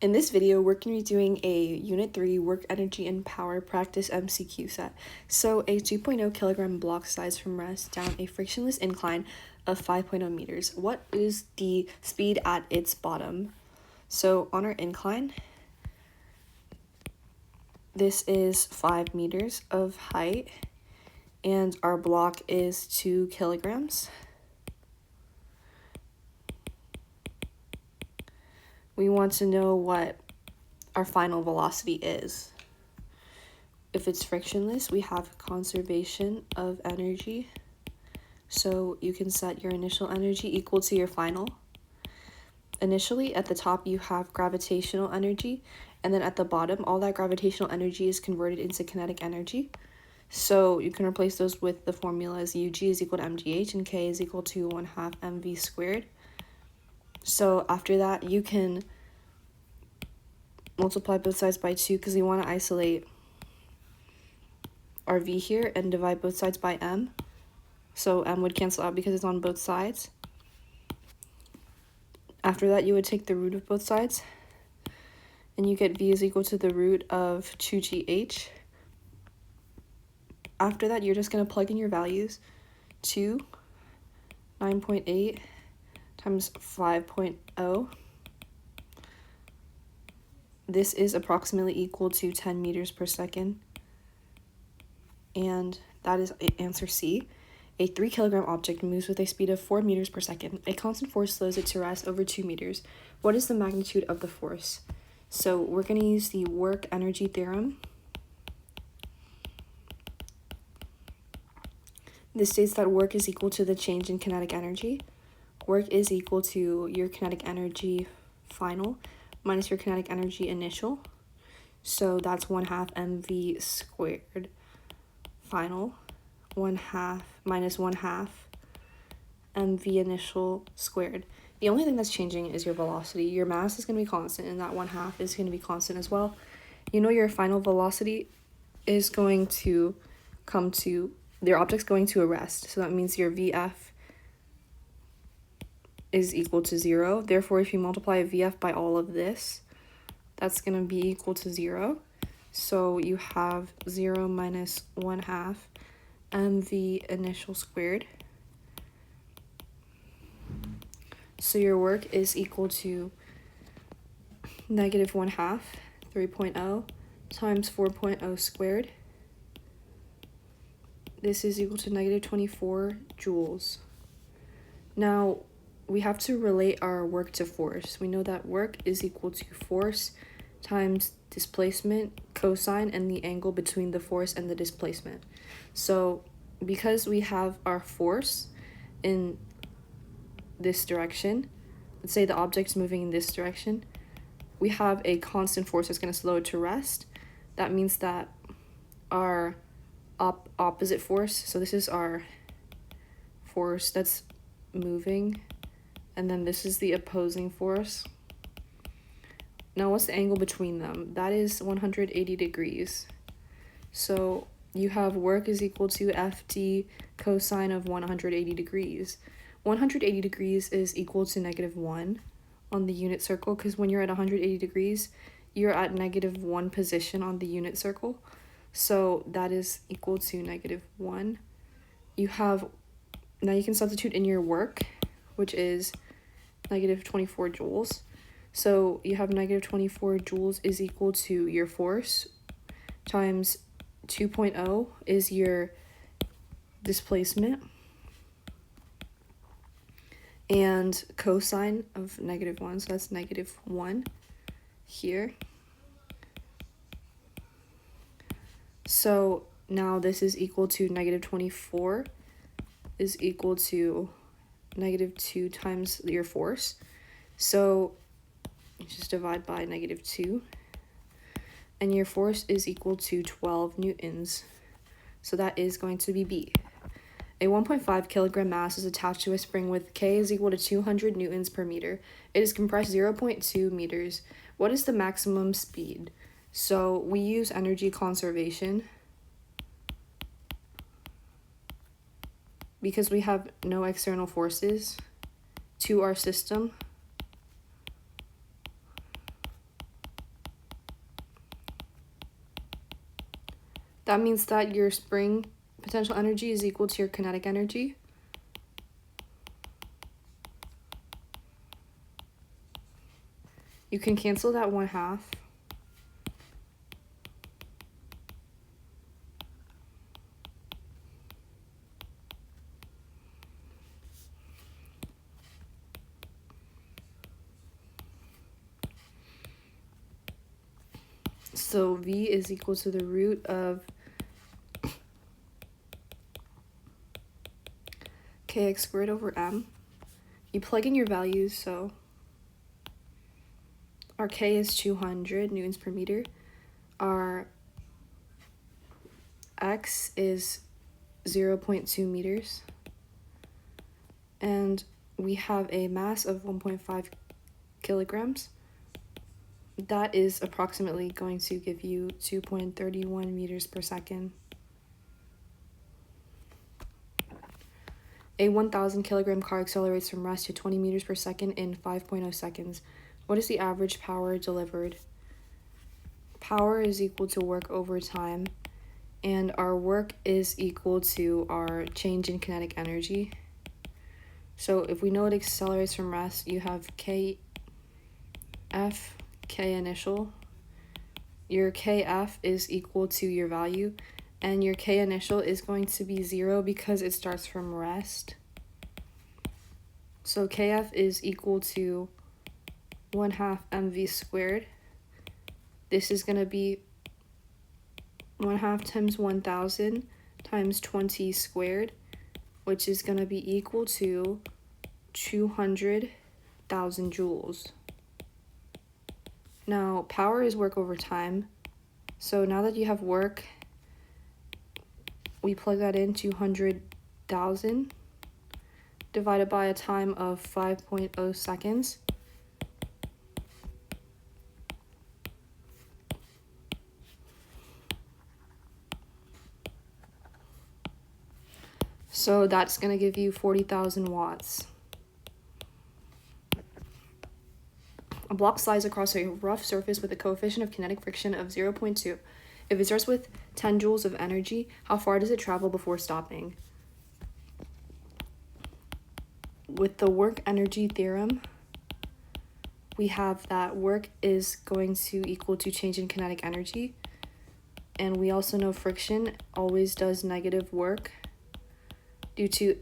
In this video, we're going to be doing a Unit 3 Work, Energy, and Power Practice MCQ set. So a 2.0 kilogram block slides from rest down a frictionless incline of 5.0 meters. What is the speed at its bottom? So on our incline, this is 5 meters of height, and our block is 2 kilograms. We want to know what our final velocity is. If it's frictionless, we have conservation of energy. So you can set your initial energy equal to your final. Initially, at the top, you have gravitational energy, and then at the bottom, all that gravitational energy is converted into kinetic energy. So you can replace those with the formulas UG is equal to mgh and K is equal to 1/2 mv squared. So after that, you can multiply both sides by 2 because we want to isolate our v here and divide both sides by m. So m would cancel out because it's on both sides. After that, you would take the root of both sides, and you get v is equal to the root of 2gh. After that, you're just going to plug in your values. 2, 9.8 times 5.0. This is approximately equal to 10 meters per second. And that is answer C. A 3 kilogram object moves with a speed of 4 meters per second. A constant force slows it to rest over 2 meters. What is the magnitude of the force? So we're going to use the work energy theorem. This states that work is equal to the change in kinetic energy. Work is equal to your kinetic energy final minus your kinetic energy initial. So that's 1/2 mv squared final, 1/2 minus 1/2 mv initial squared. The only thing that's changing is your velocity. Your mass is going to be constant, and that 1/2 is going to be constant as well. You know your final velocity is going to come to, your object's going to a rest. So that means your VF is equal to 0. Therefore, if you multiply VF by all of this, that's going to be equal to 0. So you have 0 minus 1/2 mv initial squared. So your work is equal to negative 1/2, 3.0 times 4.0 squared. This is equal to negative 24 joules. Now, we have to relate our work to force. We know that work is equal to force times displacement, cosine, and the angle between the force and the displacement. So because we have our force in this direction, let's say the object's moving in this direction, we have a constant force that's going to slow it to rest. That means that our opposite force, so this is our force that's moving, and then this is the opposing force. Now, what's the angle between them? That is 180 degrees. So you have work is equal to FD cosine of 180 degrees. 180 degrees is equal to -1 on the unit circle, because when you're at 180 degrees, you're at -1 position on the unit circle. So that is equal to -1. Now you can substitute in your work, which is negative 24 joules. So you have negative 24 joules is equal to your force times 2.0 is your displacement, and cosine of -1, so that's -1 here. So now this is equal to negative 24 is equal to -2 times your force. So just divide by -2. And your force is equal to 12 newtons. So that is going to be B. A 1.5 kilogram mass is attached to a spring with K is equal to 200 newtons per meter. It is compressed 0.2 meters. What is the maximum speed? So we use energy conservation because we have no external forces to our system. That means that your spring potential energy is equal to your kinetic energy. You can cancel that 1/2. So V is equal to the root of kx squared over m. You plug in your values, so our K is 200 newtons per meter. Our X is 0.2 meters. And we have a mass of 1.5 kilograms. That is approximately going to give you 2.31 meters per second. A 1,000 kilogram car accelerates from rest to 20 meters per second in 5.0 seconds. What is the average power delivered? Power is equal to work over time, and our work is equal to our change in kinetic energy. So if we know it accelerates from rest, you have KF, K initial. Your KF is equal to your value, and your K initial is going to be 0 because it starts from rest. So KF is equal to 1/2 mv squared. This is going to be 1/2 times 1,000 times 20 squared, which is going to be equal to 200,000 joules. Now, power is work over time. So now that you have work, we plug that in, 200,000 divided by a time of 5.0 seconds. So that's going to give you 40,000 watts. A block slides across a rough surface with a coefficient of kinetic friction of 0.2. If it starts with 10 joules of energy, how far does it travel before stopping? With the work energy theorem, we have that work is going to equal to change in kinetic energy. And we also know friction always does negative work due to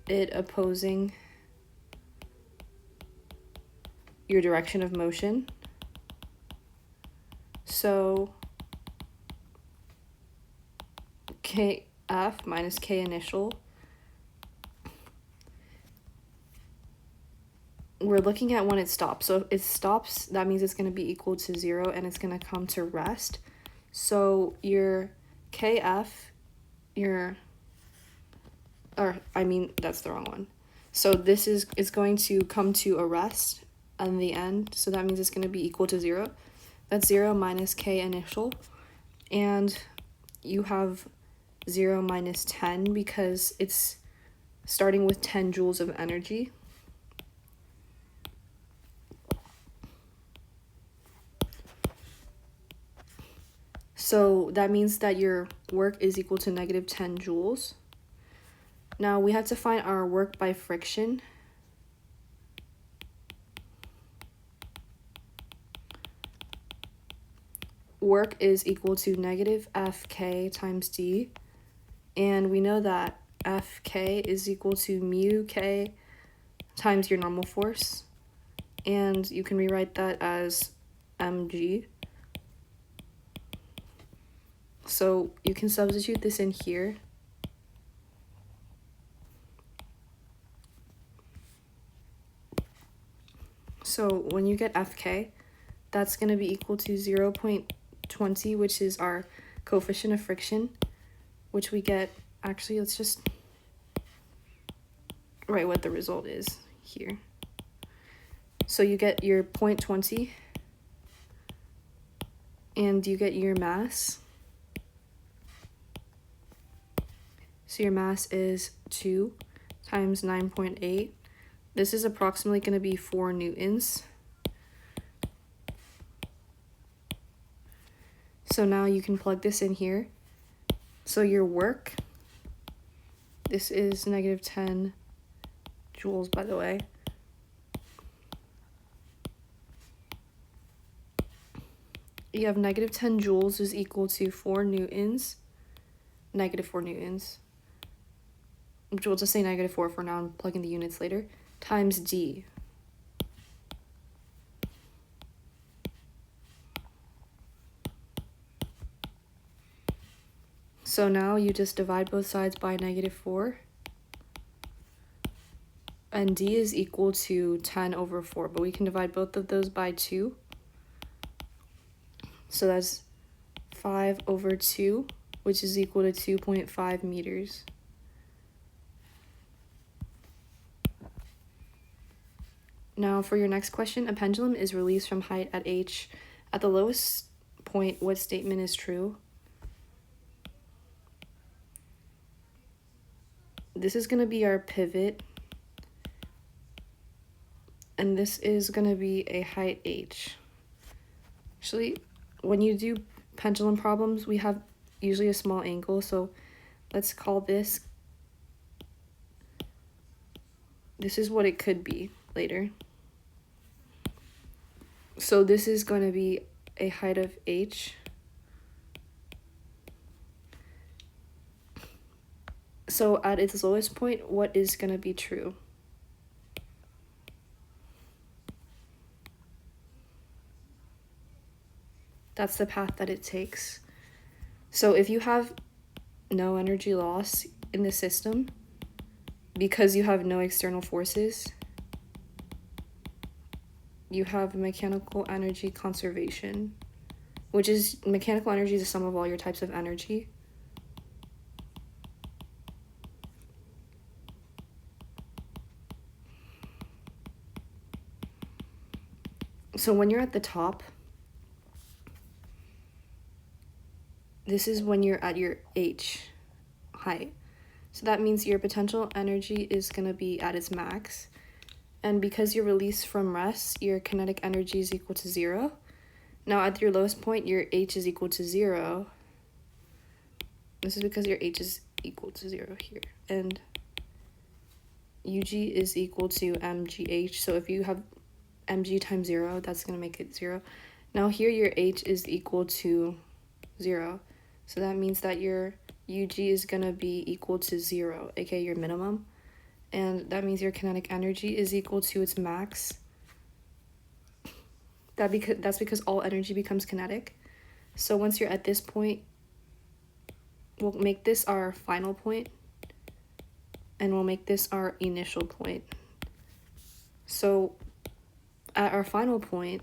it opposing your direction of motion. So KF minus K initial, we're looking at when it stops. So if it stops, that means it's going to be equal to 0 and it's going to come to rest. So your KF, that's the wrong one. So this is going to come to a rest on the end. So that means it's going to be equal to 0. That's 0 minus K initial. And you have 0 minus 10 because it's starting with 10 joules of energy. So that means that your work is equal to negative 10 joules. Now we have to find our work by friction. Work is equal to negative Fk times d. And we know that Fk is equal to mu k times your normal force. And you can rewrite that as mg. So you can substitute this in here. So when you get Fk, that's going to be equal to 0.20, which is our coefficient of friction, which we get, actually, let's just write what the result is here. So you get your 0.20, and you get your mass. So your mass is 2 times 9.8. This is approximately going to be 4 newtons. So now you can plug this in here. So your work, this is negative 10 joules, by the way. You have negative 10 joules is equal to 4 newtons, negative 4 newtons, which we'll just say negative 4 for now and plug in the units later, times D. So now you just divide both sides by negative 4. And D is equal to 10 over 4, but we can divide both of those by 2. So that's 5 over 2, which is equal to 2.5 meters. Now for your next question, a pendulum is released from height at h. At the lowest point, what statement is true? This is going to be our pivot. And this is going to be a height h. Actually, when you do pendulum problems, we have usually a small angle. So let's call this is what it could be later. So this is going to be a height of h. So at its lowest point, what is going to be true? That's the path that it takes. So if you have no energy loss in the system because you have no external forces, you have mechanical energy conservation, which is mechanical energy is the sum of all your types of energy. So when you're at the top, this is when you're at your h height. So that means your potential energy is going to be at its max. And because you're released from rest, your kinetic energy is equal to 0. Now at your lowest point, your h is equal to 0. This is because your h is equal to 0 here. And ug is equal to mgh. So if you have mg times 0, that's going to make it 0. Now here your h is equal to 0. So that means that your ug is going to be equal to 0, aka your minimum. And that means your kinetic energy is equal to its max. That's because all energy becomes kinetic. So once you're at this point, we'll make this our final point, and we'll make this our initial point. So at our final point,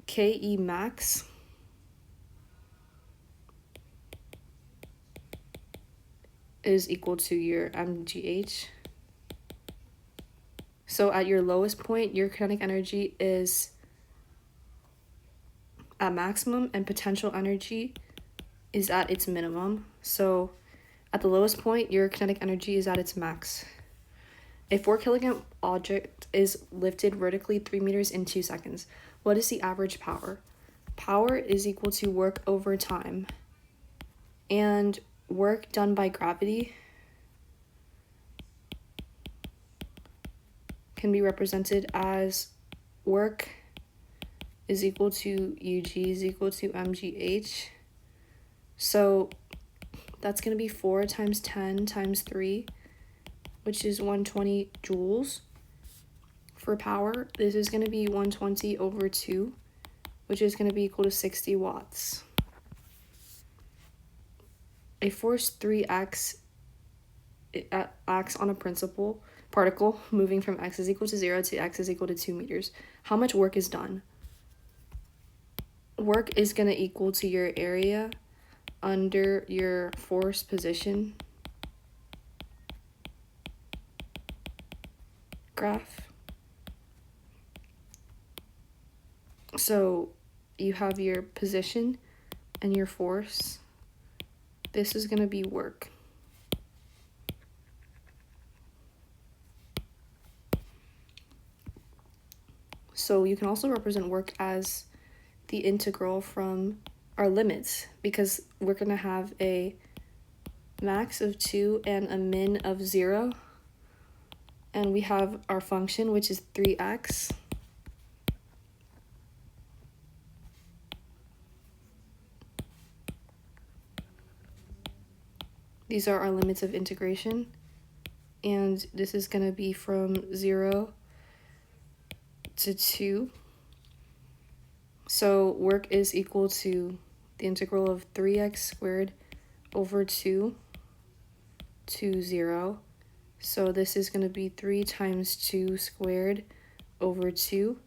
Ke max is equal to your mgh. So at your lowest point, your kinetic energy is at maximum and potential energy is at its minimum. So at the lowest point, your kinetic energy is at its max. A 4 kilogram object is lifted vertically 3 meters in 2 seconds. What is the average power? Power is equal to work over time. And work done by gravity can be represented as work is equal to ug is equal to mgh. So that's going to be 4 times 10 times 3, which is 120 joules. For power, this is going to be 120 over 2, which is going to be equal to 60 watts. A force 3x acts on a particle moving from x is equal to 0 to x is equal to 2 meters. How much work is done? Work is going to equal to your area under your force position graph. So you have your position and your force. This is going to be work. So you can also represent work as the integral from our limits, because we're going to have a max of 2 and a min of 0. And we have our function, which is 3x. These are our limits of integration. And this is going to be from 0 to 2. So work is equal to the integral of 3x squared over 2 to 0. So this is going to be 3 times 2 squared over 2,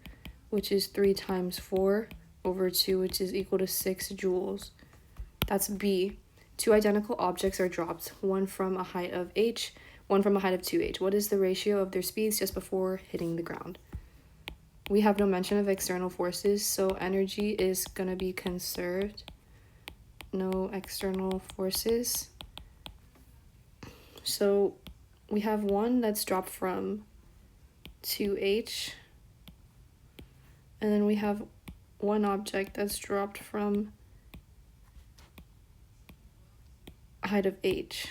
which is 3 times 4 over 2, which is equal to 6 joules. That's B. 2 identical objects are dropped, one from a height of h, one from a height of 2h. What is the ratio of their speeds just before hitting the ground? We have no mention of external forces, so energy is going to be conserved. No external forces. So we have one that's dropped from 2h, and then we have one object that's dropped from a height of h.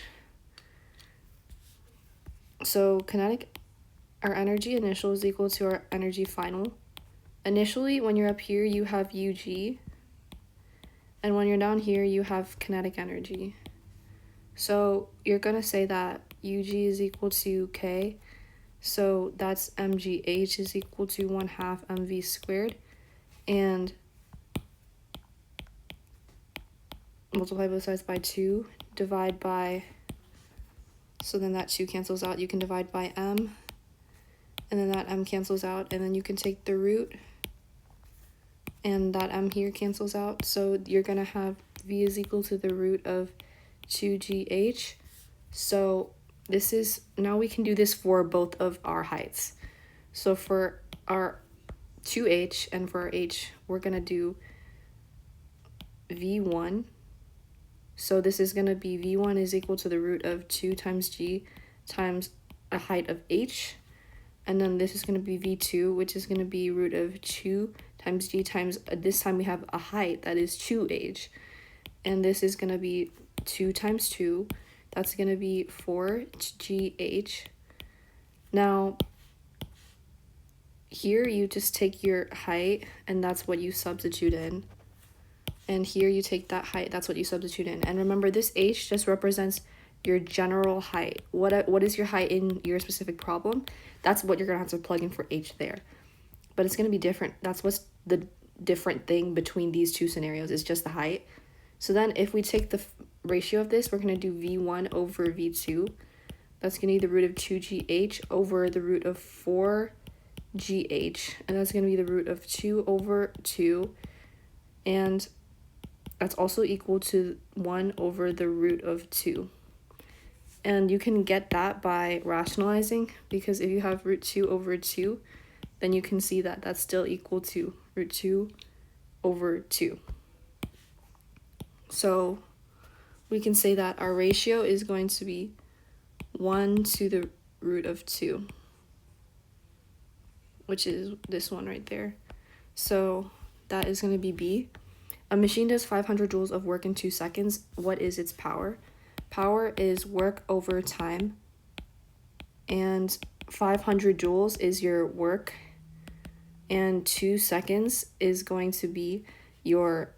So kinetic, our energy initial is equal to our energy final. Initially, when you're up here, you have UG, and when you're down here, you have kinetic energy. So you're going to say that UG is equal to K, so that's mgh is equal to 1/2 mv squared, and multiply both sides by 2, divide by, so then that 2 cancels out, you can divide by m, and then that m cancels out, and then you can take the root, and that m here cancels out, so you're going to have v is equal to the root of 2gh. So this is, now we can do this for both of our heights. So for our 2h and for our h, we're going to do v1. So this is going to be v1 is equal to the root of 2 times g times a height of h. And then this is going to be v2, which is going to be root of 2 times g times, this time we have a height that is 2h. And this is going to be 2 times 2. That's going to be 4gh. Now, here you just take your height, and that's what you substitute in. And here you take that height, that's what you substitute in. And remember, this h just represents your general height. What is your height in your specific problem? That's what you're going to have to plug in for h there. But it's going to be different. That's what's the different thing between these two scenarios, is just the height. So then if we take the ratio of this, we're going to do v1 over v2. That's going to be the root of 2gh over the root of 4gh. And that's going to be the root of 2 over 2. And that's also equal to 1 over the root of 2. And you can get that by rationalizing, because if you have root 2 over 2, then you can see that that's still equal to root 2 over 2. So we can say that our ratio is going to be 1 to the root of 2, which is this one right there. So that is going to be B. A machine does 500 joules of work in 2 seconds. What is its power? Power is work over time, and 500 joules is your work, and 2 seconds is going to be your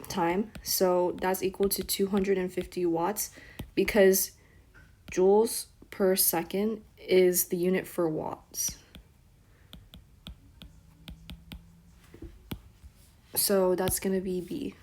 time. So that's equal to 250 watts, because joules per second is the unit for watts. So that's going to be B.